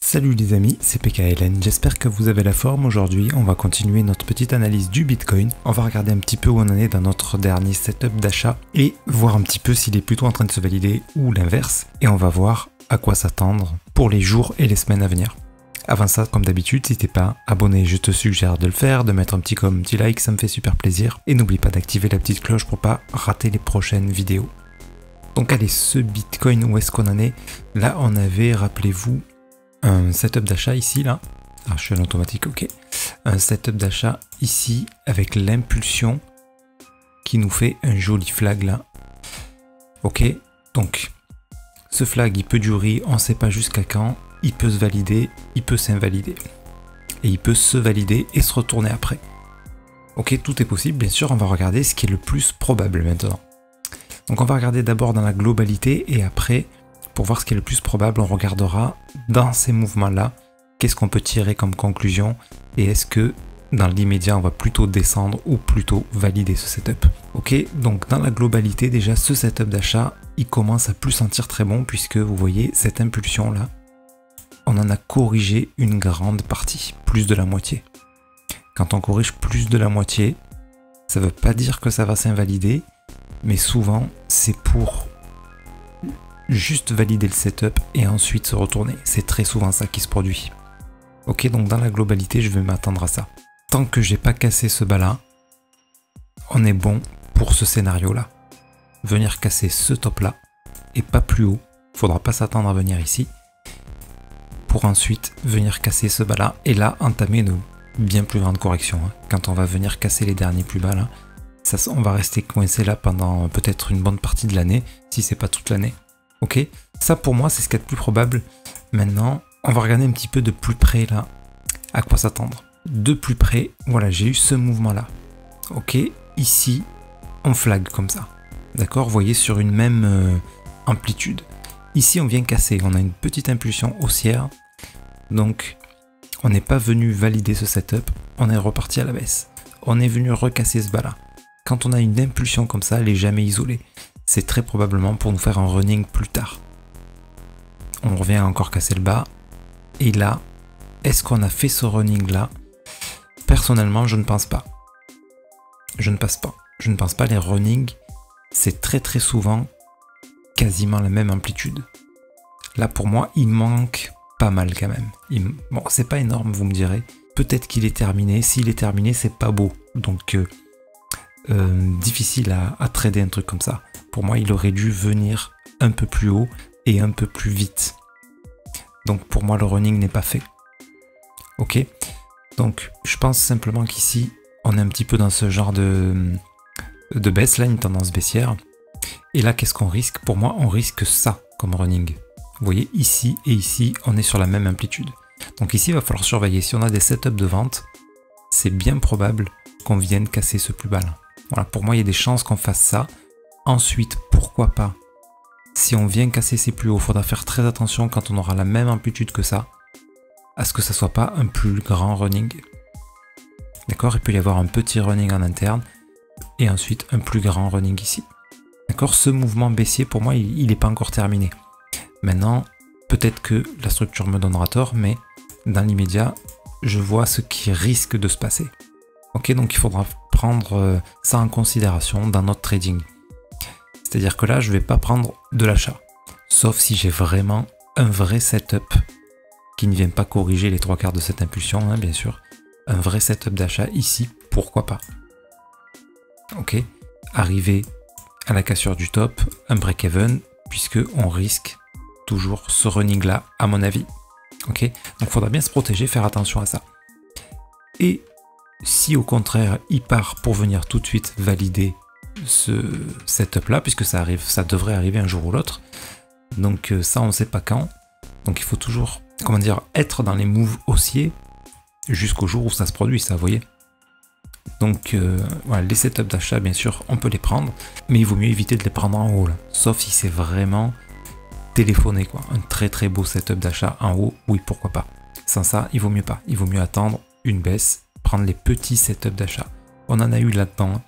Salut les amis, c'est PKLN, j'espère que vous avez la forme. Aujourd'hui, on va continuer notre petite analyse du Bitcoin. On va regarder un petit peu où on en est dans notre dernier setup d'achat et voir un petit peu s'il est plutôt en train de se valider ou l'inverse. Et on va voir à quoi s'attendre pour les jours et les semaines à venir. Avant ça, comme d'habitude, si t'es pas abonné, je te suggère de le faire, de mettre un petit like, ça me fait super plaisir. Et n'oublie pas d'activer la petite cloche pour pas rater les prochaines vidéos. Donc allez, ce Bitcoin, où est-ce qu'on en est? Là, on avait, rappelez-vous, un setup d'achat ici, là. Ah, je suis en automatique, ok. Un setup d'achat ici, avec l'impulsion qui nous fait un joli flag, là. Ok, donc, ce flag, il peut durer, on ne sait pas jusqu'à quand. Il peut se valider, il peut s'invalider. Et il peut se valider et se retourner après. Ok, tout est possible. Bien sûr, on va regarder ce qui est le plus probable maintenant. Donc on va regarder d'abord dans la globalité et après, pour voir ce qui est le plus probable, on regardera dans ces mouvements-là, qu'est-ce qu'on peut tirer comme conclusion et est-ce que dans l'immédiat, on va plutôt descendre ou plutôt valider ce setup. Ok, donc dans la globalité, déjà ce setup d'achat, il commence à plus sentir très bon puisque vous voyez cette impulsion-là, on en a corrigé une grande partie, plus de la moitié. Quand on corrige plus de la moitié, ça ne veut pas dire que ça va s'invalider, mais souvent c'est pour juste valider le setup et ensuite se retourner. C'est très souvent ça qui se produit. Ok, donc dans la globalité, je vais m'attendre à ça. Tant que j'ai pas cassé ce bas-là, on est bon pour ce scénario-là. Venir casser ce top-là et pas plus haut. Faudra pas s'attendre à venir ici. Pour ensuite venir casser ce bas-là et là entamer une bien plus grande correction. Quand on va venir casser les derniers plus bas là, ça, on va rester coincé là pendant peut-être une bonne partie de l'année, si c'est pas toute l'année. Ok, ça pour moi c'est ce qu'il y a de plus probable. Maintenant, on va regarder un petit peu de plus près là, à quoi s'attendre. De plus près, voilà, j'ai eu ce mouvement là. Ok, ici, on flag comme ça. D'accord, vous voyez sur une même amplitude. Ici, on vient casser, on a une petite impulsion haussière. Donc, on n'est pas venu valider ce setup, on est reparti à la baisse. On est venu recasser ce bas là. Quand on a une impulsion comme ça, elle n'est jamais isolée. C'est très probablement pour nous faire un running plus tard. On revient à encore casser le bas. Et là, est-ce qu'on a fait ce running là? Personnellement, je ne pense pas. Je ne pense pas. Je ne pense pas. Les runnings, c'est très souvent quasiment la même amplitude. Là, pour moi, il manque pas mal quand même. Bon, c'est pas énorme, vous me direz. Peut-être qu'il est terminé. S'il est terminé, c'est pas beau. Donc, difficile à trader un truc comme ça. Pour moi, il aurait dû venir un peu plus haut et un peu plus vite. Donc pour moi, le running n'est pas fait. Ok, donc je pense simplement qu'ici, on est un petit peu dans ce genre de baisse, là, une tendance baissière. Et là, qu'est-ce qu'on risque? Pour moi, on risque ça comme running. Vous voyez, ici et ici, on est sur la même amplitude. Donc ici, il va falloir surveiller. Si on a des setups de vente, c'est bien probable qu'on vienne casser ce plus bas là. Voilà, pour moi, il y a des chances qu'on fasse ça. Ensuite, pourquoi pas, si on vient casser ces plus hauts, il faudra faire très attention quand on aura la même amplitude que ça, à ce que ça soit pas un plus grand running. D'accord, il peut y avoir un petit running en interne, et ensuite un plus grand running ici. D'accord, ce mouvement baissier, pour moi, il n'est pas encore terminé. Maintenant, peut-être que la structure me donnera tort, mais dans l'immédiat, je vois ce qui risque de se passer. Ok, donc il faudra prendre ça en considération dans notre trading. C'est-à-dire que là, je ne vais pas prendre de l'achat. Sauf si j'ai vraiment un vrai setup qui ne vient pas corriger les 3/4 de cette impulsion, hein, bien sûr. Un vrai setup d'achat ici, pourquoi pas. Ok, arriver à la cassure du top, un break-even, puisque on risque toujours ce running-là, à mon avis. Ok, donc il faudra bien se protéger, faire attention à ça. Et si au contraire, il part pour venir tout de suite valider ce setup là, puisque ça arrive, ça devrait arriver un jour ou l'autre, donc ça on ne sait pas quand, donc il faut toujours, comment dire, être dans les moves haussiers jusqu'au jour où ça se produit, ça, vous voyez. Donc voilà, les setups d'achat, bien sûr, on peut les prendre, mais il vaut mieux éviter de les prendre en haut là, sauf si c'est vraiment téléphoné quoi, un très beau setup d'achat en haut, oui, pourquoi pas. Sans ça, il vaut mieux pas, il vaut mieux attendre une baisse, prendre les petits setups d'achat. On en a eu là-dedans.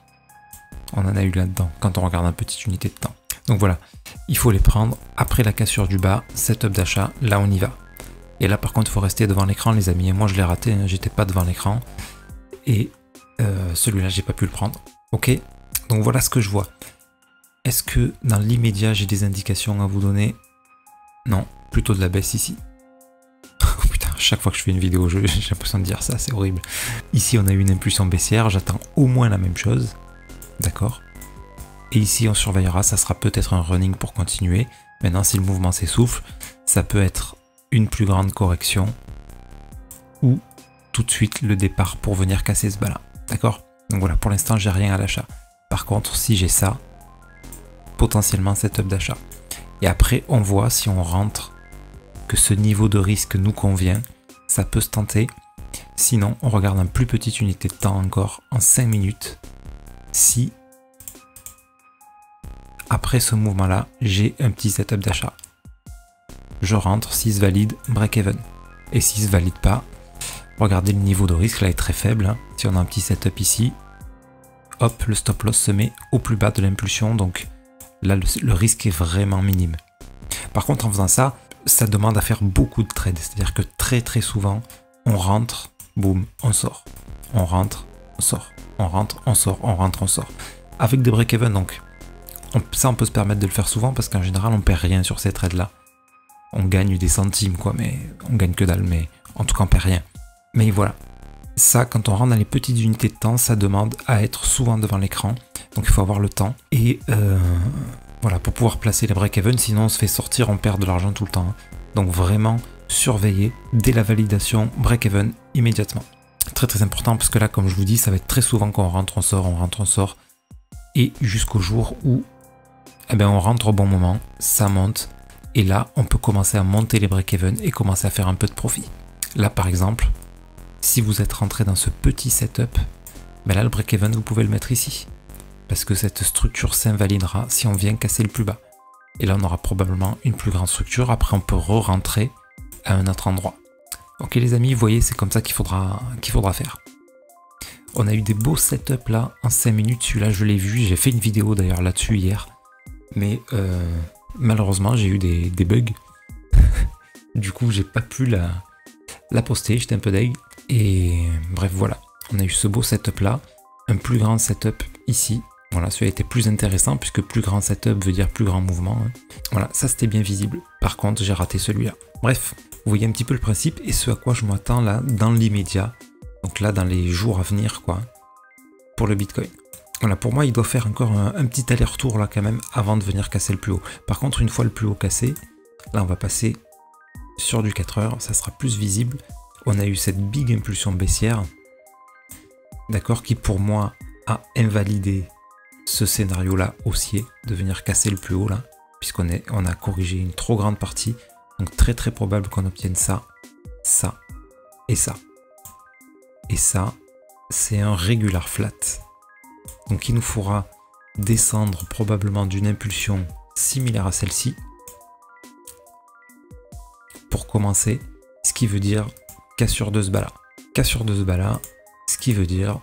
On en a eu là-dedans quand on regarde en petite unité de temps. Donc voilà, il faut les prendre après la cassure du bas, setup d'achat, là on y va. Et là par contre il faut rester devant l'écran les amis, et moi je l'ai raté, hein, j'étais pas devant l'écran, et celui-là j'ai pas pu le prendre. Ok, donc voilà ce que je vois. Est-ce que dans l'immédiat j'ai des indications à vous donner? Non, plutôt de la baisse ici. Oh putain, chaque fois que je fais une vidéo j'ai l'impression de dire ça, c'est horrible. Ici on a eu une impulsion baissière, j'attends au moins la même chose, d'accord? Et ici on surveillera, ça sera peut-être un running pour continuer. Maintenant si le mouvement s'essouffle, ça peut être une plus grande correction ou tout de suite le départ pour venir casser ce bas-là. D'accord? Donc voilà, pour l'instant j'ai rien à l'achat. Par contre si j'ai ça, potentiellement setup d'achat. Et après on voit si on rentre que ce niveau de risque nous convient, ça peut se tenter. Sinon on regarde en plus petite unité de temps encore en 5 minutes. Si après ce mouvement là j'ai un petit setup d'achat, je rentre, si se valide, break even. Et si se valide pas, regardez le niveau de risque là est très faible, hein. Si on a un petit setup ici, hop, le stop loss se met au plus bas de l'impulsion, donc là le risque est vraiment minime. Par contre en faisant ça, ça demande à faire beaucoup de trades, c'est-à-dire que très souvent on rentre, boum, on sort, on rentre, on sort, on rentre, on sort, on rentre, on sort, avec des break even. Donc ça on peut se permettre de le faire souvent parce qu'en général on perd rien sur ces trades là. On gagne des centimes quoi, mais on gagne que dalle, mais en tout cas on perd rien. Mais voilà, ça quand on rentre dans les petites unités de temps, ça demande à être souvent devant l'écran, donc il faut avoir le temps, et voilà, pour pouvoir placer les break-even, sinon on se fait sortir, on perd de l'argent tout le temps. Hein. Donc vraiment, surveiller dès la validation, break-even immédiatement. Très important, parce que là, comme je vous dis, ça va être très souvent qu'on rentre, on sort, et jusqu'au jour où eh ben, on rentre au bon moment, ça monte, et là, on peut commencer à monter les break-even et commencer à faire un peu de profit. Là, par exemple, si vous êtes rentré dans ce petit setup, ben là, le break-even, vous pouvez le mettre ici. Parce que cette structure s'invalidera si on vient casser le plus bas. Et là, on aura probablement une plus grande structure. Après, on peut re-rentrer à un autre endroit. Ok, les amis, vous voyez, c'est comme ça qu'il faudra faire. On a eu des beaux setups là, en 5 minutes. Celui-là, je l'ai vu. J'ai fait une vidéo d'ailleurs là-dessus hier. Mais malheureusement, j'ai eu des bugs. Du coup, j'ai pas pu la poster. J'étais un peu deg. Et bref, voilà. On a eu ce beau setup là. Un plus grand setup ici. Voilà, celui-là était plus intéressant puisque plus grand setup veut dire plus grand mouvement. Hein. Voilà, ça c'était bien visible. Par contre, j'ai raté celui-là. Bref, vous voyez un petit peu le principe et ce à quoi je m'attends là dans l'immédiat. Donc là, dans les jours à venir, quoi, pour le Bitcoin. Voilà, pour moi, il doit faire encore un petit aller-retour là quand même avant de venir casser le plus haut. Par contre, une fois le plus haut cassé, là on va passer sur du 4 heures, ça sera plus visible. On a eu cette big impulsion baissière, d'accord, qui pour moi a invalidé ce scénario-là haussier, de venir casser le plus haut là, puisqu'on a corrigé une trop grande partie. Donc très probable qu'on obtienne ça, ça et ça. Et ça, c'est un regular flat. Donc il nous faudra descendre probablement d'une impulsion similaire à celle-ci pour commencer, ce qui veut dire cassure de ce bas-là. Cassure de ce bas-là, ce qui veut dire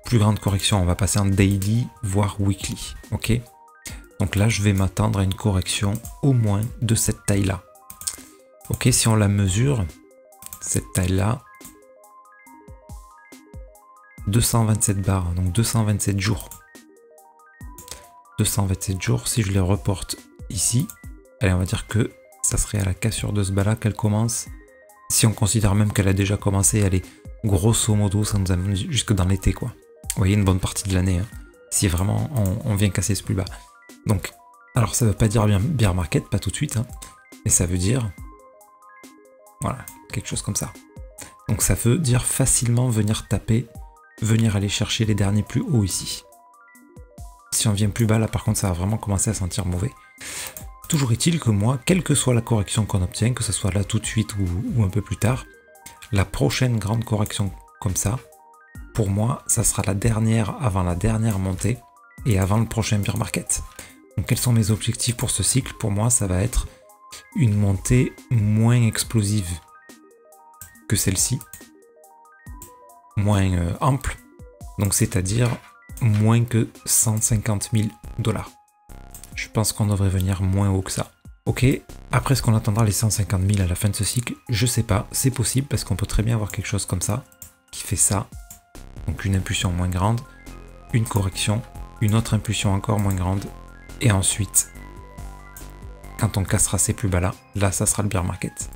plus grande correction, on va passer en daily, voire weekly, ok? Donc là, je vais m'attendre à une correction au moins de cette taille-là. Ok, si on la mesure, cette taille-là, 227 barres, donc 227 jours. 227 jours, si je les reporte ici, allez, on va dire que ça serait à la cassure de ce bas-là qu'elle commence. Si on considère même qu'elle a déjà commencé, elle est grosso modo, ça nous amène jusque dans l'été, quoi. Vous voyez, une bonne partie de l'année, hein, si vraiment on vient casser ce plus bas. Donc, alors ça veut pas dire bear market, pas tout de suite, hein, mais ça veut dire, voilà, quelque chose comme ça. Donc ça veut dire facilement venir taper, venir aller chercher les derniers plus hauts ici. Si on vient plus bas, là par contre, ça va vraiment commencer à sentir mauvais. Toujours est-il que moi, quelle que soit la correction qu'on obtient, que ce soit là tout de suite ou un peu plus tard, la prochaine grande correction comme ça, pour moi, ça sera la dernière avant la dernière montée et avant le prochain bear market. Donc quels sont mes objectifs pour ce cycle? Pour moi, ça va être une montée moins explosive que celle-ci, moins ample, donc c'est-à-dire moins que 150 000 $. Je pense qu'on devrait venir moins haut que ça. Ok, après est-ce qu'on attendra les 150 000 à la fin de ce cycle? Je sais pas, c'est possible parce qu'on peut très bien avoir quelque chose comme ça, qui fait ça. Donc une impulsion moins grande, une correction, une autre impulsion encore moins grande, et ensuite, quand on cassera ces plus bas là ça sera le bear market.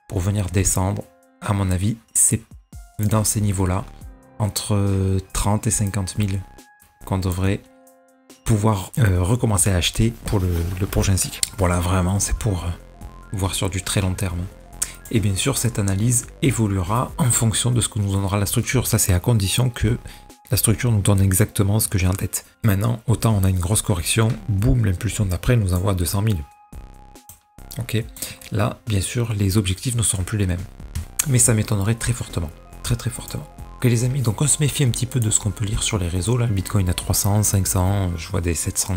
Pour venir descendre, à mon avis, c'est dans ces niveaux-là, entre 30 et 50 000, qu'on devrait pouvoir recommencer à acheter pour le prochain cycle. Voilà, vraiment, c'est pour voir sur du très long terme. Et bien sûr, cette analyse évoluera en fonction de ce que nous donnera la structure. Ça, c'est à condition que la structure nous donne exactement ce que j'ai en tête. Maintenant, autant on a une grosse correction, boum, l'impulsion d'après nous envoie 200 000. Ok, là, bien sûr, les objectifs ne seront plus les mêmes. Mais ça m'étonnerait très fortement, très fortement. Ok les amis, donc on se méfie un petit peu de ce qu'on peut lire sur les réseaux. Là, le Bitcoin à 300, 500, je vois des 700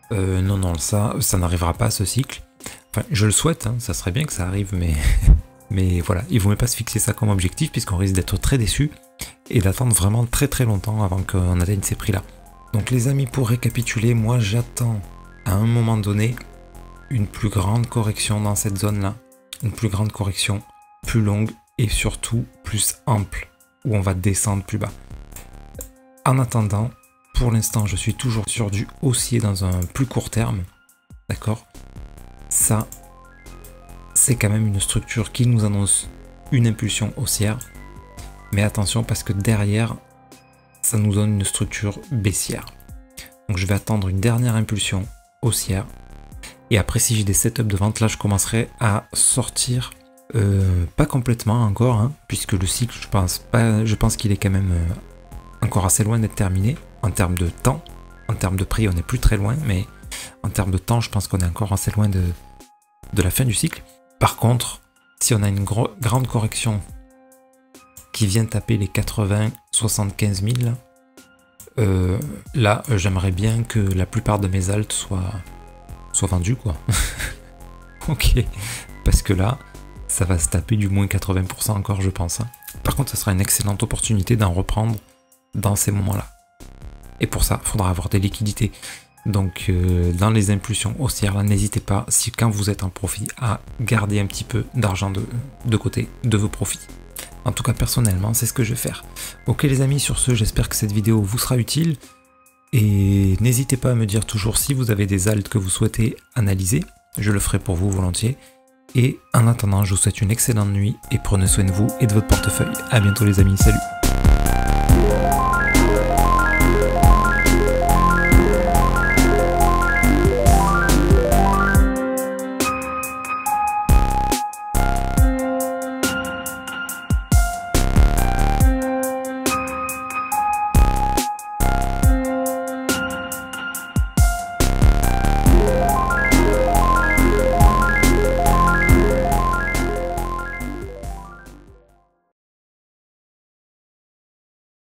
000. Non, ça n'arrivera pas à ce cycle. Enfin, je le souhaite, hein, ça serait bien que ça arrive, mais voilà, il ne vaut même pas se fixer ça comme objectif puisqu'on risque d'être très déçu et d'attendre vraiment très longtemps avant qu'on atteigne ces prix-là. Donc les amis, pour récapituler, moi j'attends à un moment donné une plus grande correction dans cette zone-là, une plus grande correction, plus longue et surtout plus ample, où on va descendre plus bas. En attendant, pour l'instant, je suis toujours sur du haussier dans un plus court terme, d'accord? Ça, c'est quand même une structure qui nous annonce une impulsion haussière, mais attention parce que derrière, ça nous donne une structure baissière. Donc je vais attendre une dernière impulsion haussière, et après si j'ai des setups de vente, là je commencerai à sortir, pas complètement encore, hein, puisque le cycle, je pense qu'il est quand même encore assez loin d'être terminé, en termes de temps. En termes de prix, on n'est plus très loin, mais en termes de temps, je pense qu'on est encore assez loin de la fin du cycle. Par contre, si on a une grande correction qui vient taper les 80-75 000, là, j'aimerais bien que la plupart de mes alts soient vendus, quoi. Ok, parce que là, ça va se taper du moins 80% encore, je pense. Hein. Par contre, ça sera une excellente opportunité d'en reprendre dans ces moments-là. Et pour ça, il faudra avoir des liquidités. Donc, dans les impulsions haussières, là, n'hésitez pas, si quand vous êtes en profit, à garder un petit peu d'argent de côté de vos profits. En tout cas, personnellement, c'est ce que je vais faire. Ok les amis, sur ce, j'espère que cette vidéo vous sera utile. Et n'hésitez pas à me dire toujours si vous avez des alts que vous souhaitez analyser. Je le ferai pour vous volontiers. Et en attendant, je vous souhaite une excellente nuit et prenez soin de vous et de votre portefeuille. A bientôt les amis, salut!